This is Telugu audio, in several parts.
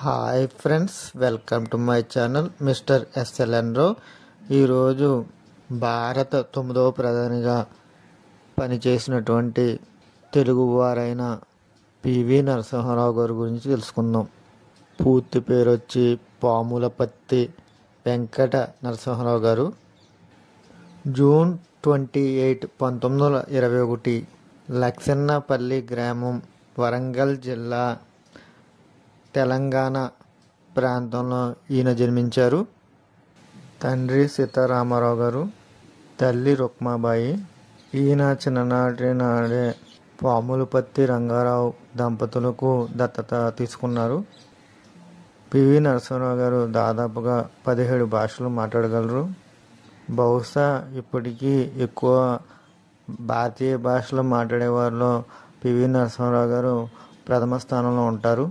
Hi friends, welcome to my channel mister SLN రో. ఈరోజు భారత 9వ ప్రధానిగా పనిచేసినటువంటి తెలుగువారైన పివి నరసింహారావు గారి గురించి తెలుసుకుందాం. పూర్తి పేరు వచ్చి పాములపర్తి వెంకట నరసింహారావు గారు. జూన్ 28, 1921 లక్సన్నపల్లి గ్రామం, వరంగల్ జిల్లా, తెలంగాణ ప్రాంతంలో ఈయన జన్మించారు. తండ్రి సీతారామరావు గారు, తల్లి రుక్మాబాయి. ఈయన చిన్ననాటి నాడే పాములపర్తి రంగారావు దంపతులకు దత్తత తీసుకున్నారు. పివి నరసింహారావు గారు దాదాపుగా 17 భాషలు మాట్లాడగలరు. బహుశా ఇప్పటికీ ఎక్కువ భారతీయ భాషలు మాట్లాడేవారిలో పివి నరసింహారావు గారు ప్రథమ స్థానంలో ఉంటారు.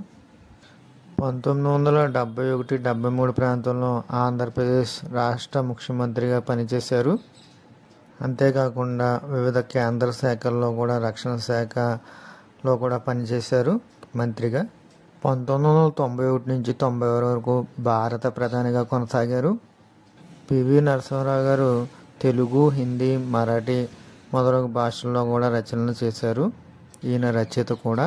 1971-73 ప్రాంతంలో ఆంధ్రప్రదేశ్ రాష్ట్ర ముఖ్యమంత్రిగా పనిచేశారు. అంతేకాకుండా వివిధ కేంద్ర శాఖల్లో కూడా, రక్షణ శాఖలో కూడా పనిచేశారు మంత్రిగా. 1991 నుంచి 90 వరకు భారత ప్రధానిగా కొనసాగారు. పివి నరసింహారావు గారు తెలుగు, హిందీ, మరాఠీ మొదలగు భాషల్లో కూడా రచనలు చేశారు. ఈయన రచయిత కూడా.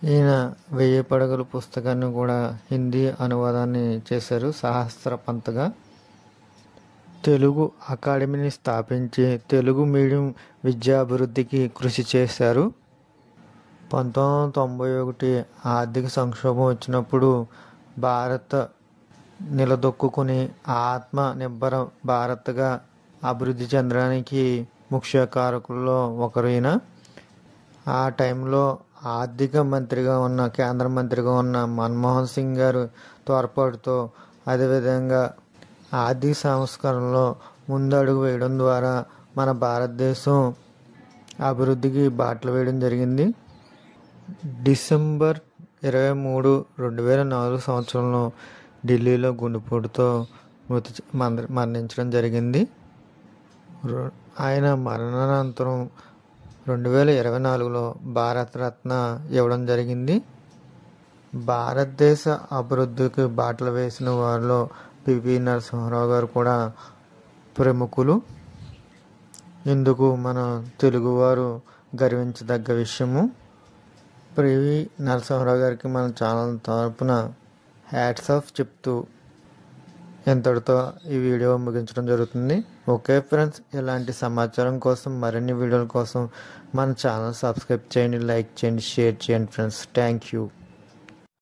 ఈయన 1000 పడగల పుస్తకాన్ని కూడా హిందీ అనువాదాన్ని చేశారు సహస్రపంతగా. తెలుగు అకాడమీని స్థాపించి తెలుగు మీడియం విద్యాభివృద్ధికి కృషి చేశారు. 1991 ఆర్థిక సంక్షోభం వచ్చినప్పుడు భారత్ నిలదొక్కుని ఆత్మ నిర్భర భారత్గా అభివృద్ధి చెందడానికి ముఖ్య కారకుల్లో ఒకరు ఈయన. ఆ టైంలో ఆర్థిక మంత్రిగా ఉన్న, కేంద్ర మంత్రిగా ఉన్న మన్మోహన్ సింగ్ గారు తోడ్పాటుతో, అదేవిధంగా ఆర్థిక సంస్కరణలో ముందడుగు వేయడం ద్వారా మన భారతదేశం అభివృద్ధికి బాటలు వేయడం జరిగింది. డిసెంబర్ 23, 2004 సంవత్సరంలో ఢిల్లీలో గుండెపోటుతో మరణించడం జరిగింది. ఆయన మరణానంతరం 2024లో భారతరత్న ఇవ్వడం జరిగింది. భారతదేశ అభివృద్ధికి బాటలు వేసిన వారిలో పివి నరసింహారావు గారు కూడా ప్రముఖులు. ఇందుకు మన తెలుగువారు గర్వించదగ్గ విషయము. పివి నరసింహారావు గారికి మన ఛానల్ తరపున హ్యాట్స్ ఆఫ్ చెప్తూ ఎంతటితో ఈ వీడియో ముగించడం జరుగుతుంది. ఓకే ఫ్రెండ్స్, ఇలాంటి సమాచారం కోసం, మరిన్ని వీడియోల కోసం మన ఛానల్ సబ్స్క్రైబ్ చేయండి, లైక్ చేయండి, షేర్ చేయండి ఫ్రెండ్స్. Thank you.